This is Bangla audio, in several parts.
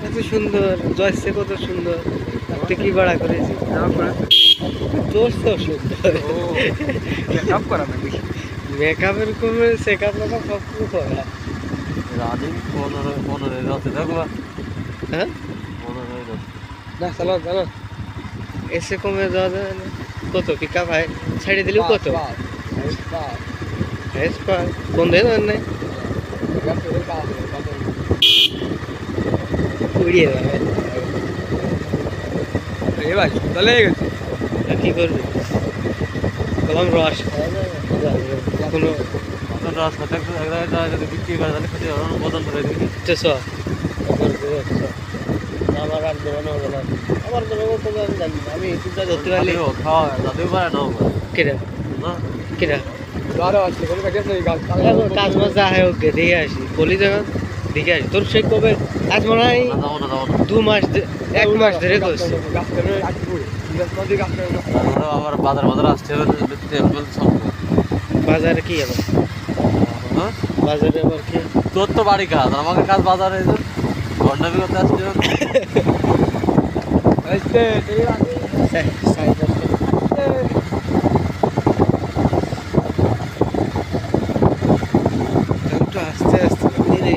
এত সুন্দর জয়সে কত সুন্দর আপনি কি ভাড়া করেছি তোর তো সুন্দর মেকআপ করা না মেকআপের কমে চেকআপ মেকআপ সব কিছু করা রানিং 15 যাচ্ছে দেখো হ্যাঁ 15 না চালো চালো এসে কমে যাওয়া যায় না কত পিকআপ হয় ছেড়ে দিলেও কত বন্ধ হয়ে যাবেন নাই উড়িয়ে যাবে এ ভাই চলে গেছে কি করবে কলম রস কোনো রস খাতে যদি বিক্রি করে তাহলে খেতে বদল করে দিবি আমার আর বেরোনো হবে না আমার বেরোবো তো আমি জানি না আমি ইউটিউবটা ধরতে পারলে খাওয়া যাতেও পারে না কেরা না কেরা আরো আছে কোনো কাজ নেই কাজ মজা হয় ওকে দেখে আসি বলি যখন দেখে আসি তোর সেই কবে আজ মনে হয় 2 মাস 1 মাস ধরে করছে আবার বাজার আসছে বাজারে কি আবার বাজারে আবার কি তোর তো বাড়ি কাজ আমাকে কাজ বাজারে ঘন্টা করতে আসছে আস্তে আস্তে ধীরে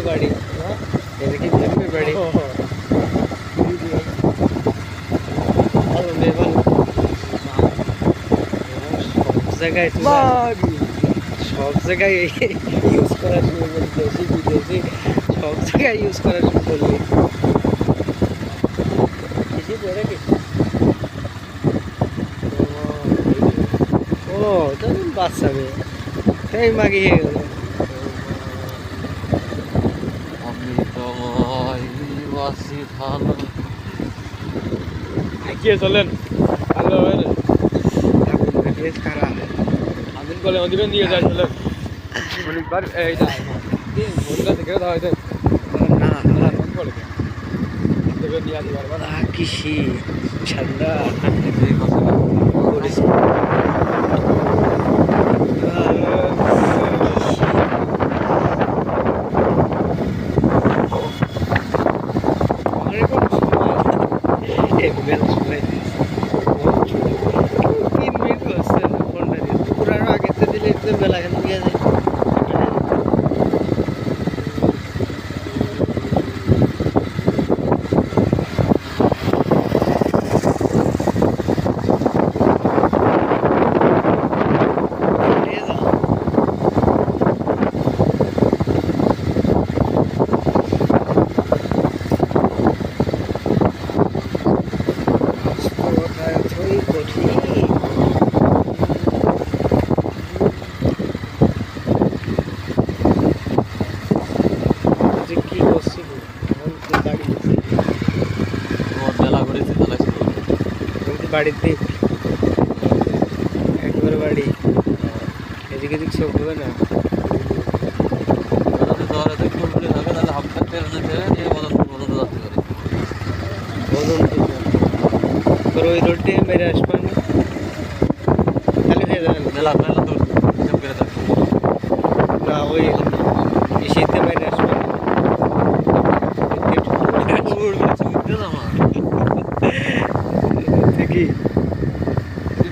বাড়ি এদিকে বাড়ি সব জায়গায় ইউজ করা শুরু করি দেশি বিদেশি সব জায়গায় ইউজ করা শুরু করলি ও তখন বাচ্চা মেয়ে তাই মাগিয়ে গেল আমি তোমায় বাসি ভালো চলেন ভালো হয় না খারাপ আমিন বলে অধিবেন দিয়ে যায় চলেন অনেকবার এই মহিলা থেকে দেওয়া হয়েছে না বলে দেবেন নিয়ে আসতে পারবা না কি শীত ঠান্ডা করেছি মেলা কেন গিয়ে যায় বাড়িতে একবারে বাড়ি এদিকে এদিক সব হবে না ওই রোডে মেরে আসবেন তাহলে হয়ে যাবেন না ওই শীতে মেরে আসবেন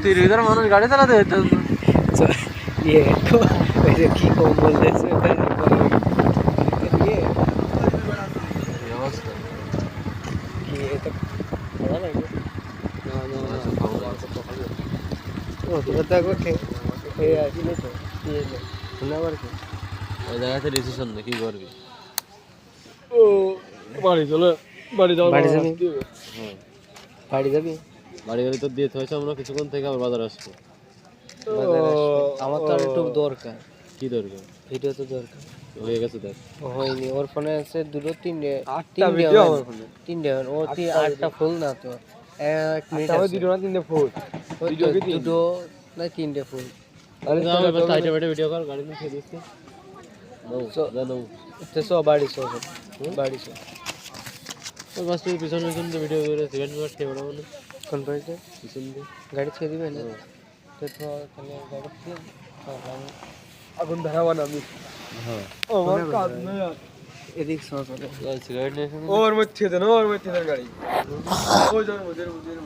কি মানুষ গাড়ি চালাতে কি কম বলতেছে কি এটা ভালো লাগে ওই জায়গাতে ডিসিশন কি করবি ও বাড়ি চলে বাড়ি যাবি বাড়ি যাবি বাড়ি গাড়ি তো দিয়ে হয়েছে আমরা কিছুক্ষণ থেকে আবার বাজার আসবো আমার তো আর একটু দরকার কি দরকার ভিডিও তো দরকার হয়ে গেছে দেখ হয়নি ওর ফোনে আছে দুটো তিনটে তিনটে ও 8টা ফুল না তো 1 মিনিট আছে দুটো না তিনটে ফুল দুটো না তিনটে ফুল ভিডিও কর গাড়ি নিয়ে দিচ্ছি বাড়ি বাড়ি ওই বাস থেকে পিছনে পিছন দিয়ে ভিডিও করে সিভেন মিনিট খেয়ে বেড়াবো না কোন পাইছে পিছন দিয়ে গাড়ি ছেড়ে দিবে না তো তাহলে গাড়ি ছেড়ে আগুন ধরাবো না আমি হ্যাঁ আমার কাজ নেই এদিক চলে সিগারেট নিয়ে ওর মধ্যে দেন ওর মধ্যে দেন গাড়ি ওই যান ওদের ওদের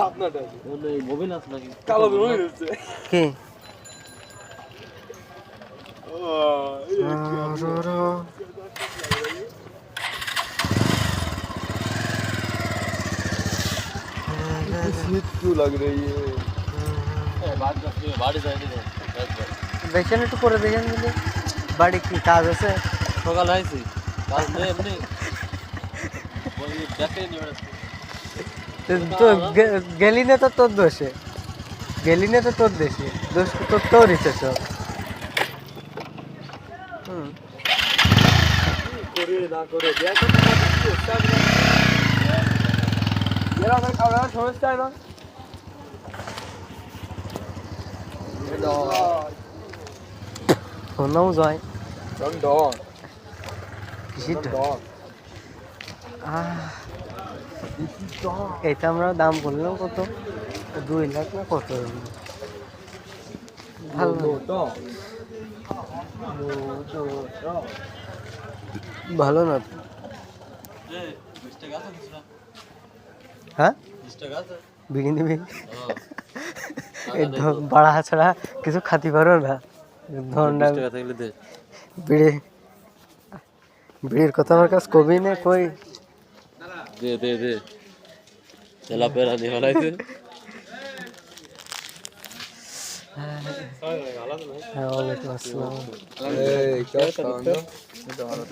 আপনারটা ওই মোবাইল আছে নাকি কালো বের হচ্ছে কে मृत्यु लग रही है বাড়ি যায়নি দেখেন একটু করে দেখেন বলে বাড়ি কি কাজ আছে সকাল আইছি কাজ নেই এমনি ওই দেখে নি তো গেলি না তো তোর দোষে গেলি না তো তোর দেশে দোষ তো তোর ইচ্ছে সব করে না করে দেখো এরা আমার খাওয়া সমস্যা না তোর নাম জয় ডন কিসির এটা আমরা দাম বললাম কত 2 লাখ না কত ভালো ভালো না হ্যাঁ বিড়ি নিবি বাড়া ছাড়া কিছু খাতি পারো না বিড়ি বিড়ির কথা আমার কাছে কবি নে কই দে দে দে তেলা পেরা নিয়ে হলাইছে ওয়ালাইকুম আসসালাম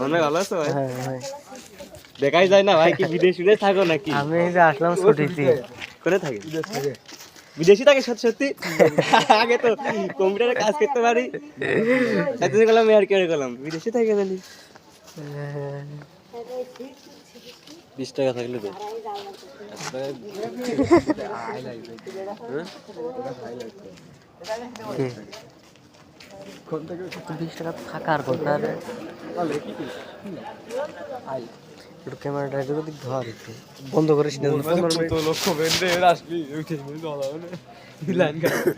অনেক ভালো আছো ভাই ভাই দেখাই যায় না ভাই কি বিদেশে থাকো নাকি আমি এই যে আসলাম ছুটিতে করে থাকি বিদেশি থাকে সত্যি সত্যি আগে তো কম্পিউটারে কাজ করতে পারি এতদিন গেলাম আর কি করলাম বিদেশি থাকে জানি 20 টাকা থাকলে তো কোন থেকে 20 টাকা থাকার কথা রে একটু ক্যামেরাটা একটু দিক ধর একটু বন্ধ করে সিধা তো লক্ষ্য বেঁধে আসবি উঠে ভালো হবে লাইন কাটবে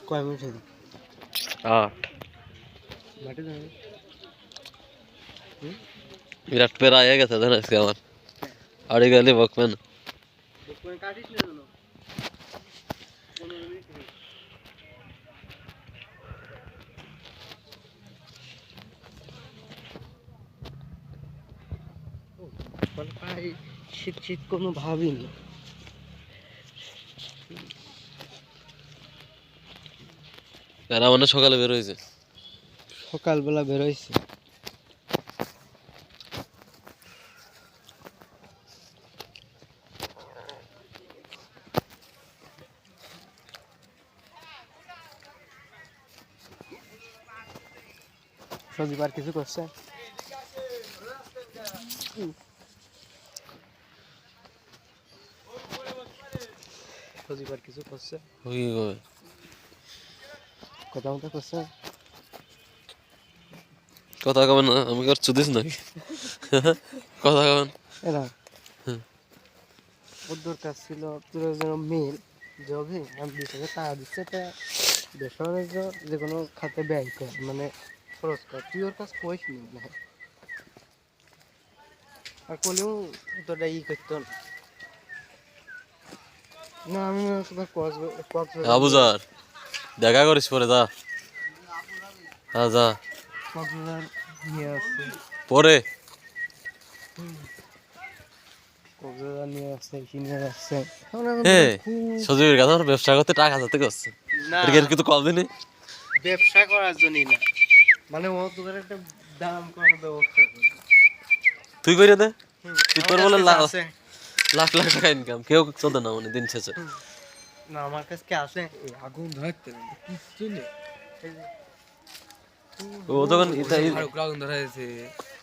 কয় মিনিট হলো 8 মাটি দাও বিরাট পেরা আয়া গেছে জানা আজকে আমার আড়ে গেলে বকবে না কাটিস না জানো 15 মিনিট ভাই শীত শীত কোনো ভাবিনি এরা মানে সকালে বের হয়েছে সকালবেলা বেরোইছে সজিবার কিছু করছে সজিবার কিছু করছে ওই কবে কথা মতো করছে কথা কবেন না আমি আর চুদিস নাকি কথা কবেন এরা ওর দরকার ছিল তোর যেন মেল জবে আমি 20,000 টাকা দিচ্ছে, এটা ব্যবসা বাণিজ্য যে কোনো খাতে ব্যয় কর, মানে খরচ কর, তুই ওর কাছে পয়সা নিবি না। আর কোনেও তোটা করতো না। না আমি সবাই আবুজার দেখা করিস পরে, যা যা কক্সবাজার নিয়ে আসছে, পরে কক্সবাজার নিয়ে আসছে, কিনে আসছে। সজীবের কাছে আমার ব্যবসা করতে টাকা যাতে করছে, এর কিন্তু কম দিনই ব্যবসা করার জন্যই না, মানে ও তোদের একটা দাম করার ব্যবস্থা করে। তুই করে দে, তুই তোর বলে লাখ আছে লাখ টাকা ইনকাম, কেউ চলতে না মানে দিন শেষে। না আমার কাছে কি আছে? আগুন ধরতে কিছু নেই। ও যখন আগুন ধরা হয়েছে।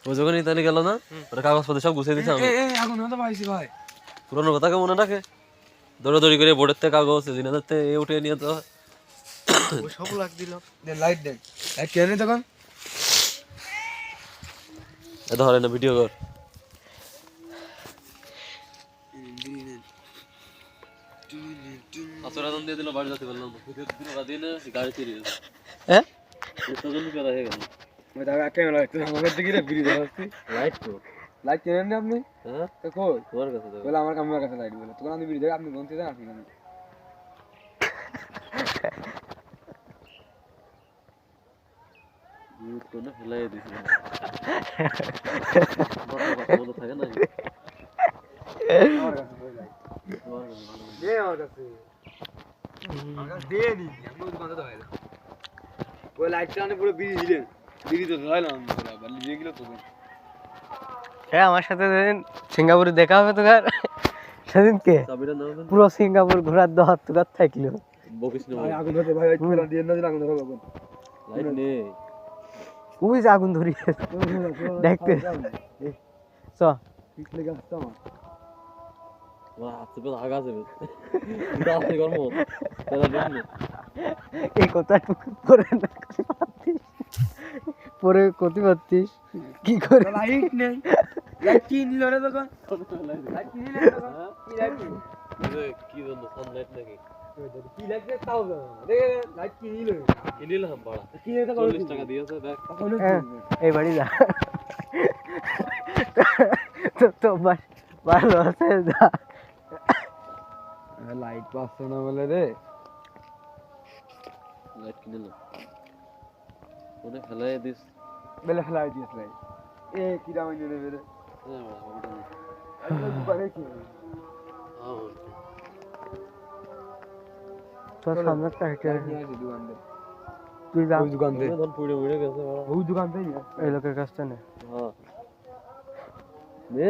ও যখন ইতালি গেল না, ওরা কাগজপত্র সব গুছিয়ে দিছে। আমি আগুন ধরতে পাইছি ভাই। পুরোনো কথাকে মনে রাখে, দৌড়াদৌড়ি করে বোর্ডের থেকে কাগজ দিনাদের থেকে উঠে নিয়ে তো ও সব লাগ দিল। দেন লাইট দেন, লাইট কেন তখন ধরে না ভিডিও কর। আসরাদন দিয়ে দিল, বাড়ি যেতে পারলাম না, দিয়ে না গাড়ি ফিরে হ্যাঁ করা হয়ে গেল। ওই দাদা ক্যামেরা একটু আমাদের দিকে রে বিড়ি ধরাচ্ছি। লাইট তো লাইট কেনেন না আপনি? হ্যাঁ তো কই তোমার কাছে তো বলে আমার কামের কাছে লাইট বলে তখন আমি বিড়ি ধরে আপনি বলতে দেন আপনি কেন? মিউট করে ফেলাই দিছি। বড় থাকে না আমার কাছে কই লাইট দে, আমার কাছে দে নি আমি দোকানে তো হয় ওই লাইটটা আনে পুরো বিড়ি দিলেন, বিড়ি তো ধরাইলাম আবার লিয়ে গেল তো। হ্যাঁ আমার সাথে যেদিন সিঙ্গাপুরে দেখা হবে তোর, সেদিনকে চাবিটা নাও দেন, পুরো সিঙ্গাপুর ঘোরার দহাত তোর থাকলো। বকিস না ভাই আগুন ধরতে ভাই একটু দিয়ে না দিলে আগুন ধরবে আগুন। লাইট নেই। ওই যে আগুন ধরিয়ে দেখতে চ পিছলে গাছটা আমার আমার হাত চেপে আগা যাবে, দাঁড়াতে গরম তেলা দিন না। এই কথাটুকু পরে না পারতিস, পরে করতে পারতিস কি করে? লাইট নেই, লাইট কি নিল রে তখন? লাইট কি নিলে তখন? কি লাইট কি? কি জন্য সানলাইট নাকি কি লাইট রে তাও না দেখে লাইট কি নিল? কিনিলাম ভাড়া কি এটা করে 40 টাকা দিয়েছে দেখ। হ্যাঁ, এই বাড়ি যা তো ভালো আছে যা। লাইট পাচ্ছ না বলে রে লাইট কিনিলাম ওনে ফেলাই দিস। বেলে ফেলাই দিয়েছ লাইট এ কি দাম নিয়ে নেবে রে? করে কি তোর সামনে একটা হেঁটে নিয়ে আসি দোকান থেকে, তুই যা, ওই দোকান থেকে, ধর পুড়ে মুড়ে গেছে ভাড়া। ওই দোকান থেকে এই লোকের কাছ থেকে হ্যাঁ নে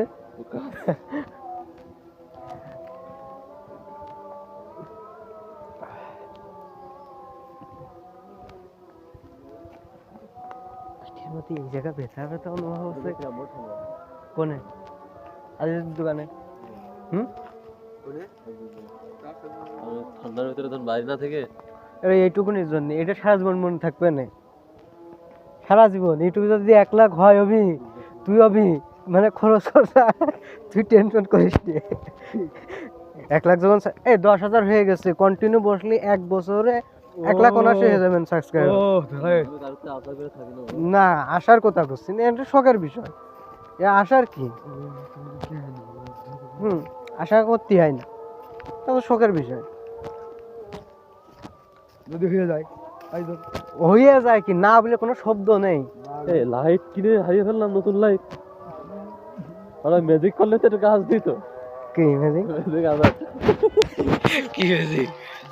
এই জায়গা ব্যথা ব্যথা অনুভব হচ্ছে। কোনে? আজের দোকানে। ঠান্ডার ভিতরে ধর বাইরে না থেকে এইটুকুনির জন্য এটা সারা জীবন মনে থাকবে না, সারা জীবন এইটুকু যদি 1 লাখ হয় অভি, তুই অভি মানে খরচ খরচা তুই টেনশন করিস নি। 1 লাখ যখন 10,000 হয়ে গেছে, কন্টিনিউ বসলি 1 বছরে 1 লাখ অনার্স হয়ে যাবেন সাবস্ক্রাইবার। কারোতে আশা করে থাকি না। না আসার কথা করছি না, এটা শখের বিষয়, এ আসার কি আশা করতে হয় না, তবে শখের বিষয়। যদি হয়ে যায় হয়ে যায় কি না বলে কোনো শব্দ নেই। এই লাইট কিনে হারিয়ে ফেললাম, নতুন লাইট। ওরা ম্যাজিক করলে তো এটা কাজ দিত। কি ম্যাজিক? ম্যাজিক আবার কি হয়েছে?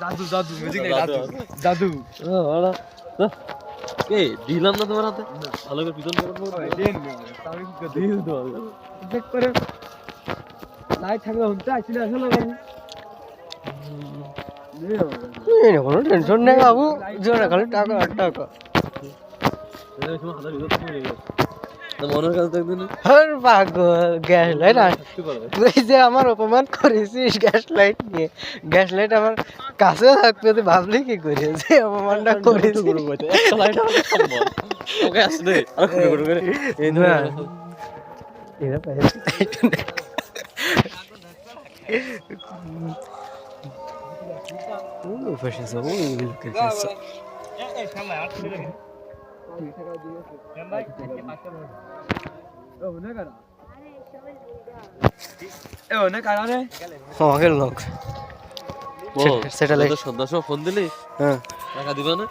জাদু জাদু মিউজিক নাই, জাদু জাদু ওরা এই দিলাম না তোমার হাতে, ভালো করে পিছন করে দেন না আমি কি করে দিই তো চেক করে লাইট থাকলে হতে আসলে আসলে কোনো টেনশন নেই বাবু, জোরে খালি টাকা আর টাকা। মনের কাছে দেখবেন হর পাগল গ্যাস লাইট, তুই যে আমার অপমান করেছিস গ্যাস লাইট নিয়ে, গ্যাস লাইট আমার কাছে থাকবে তুই ভাবলি কি করে যে অপমানটা করেছিস? একটা লাইট আমাকে সম্ভব ওকে আসলে আর করে করে এই ধরে এরা পাইছে ওই পাশে যাও, ওই লোকের কাছে। আমাকে লোক ও স্যাটেলাইট সন্ধ্যার সময় ফোন দিলি হ্যাঁ টাকা দিবা না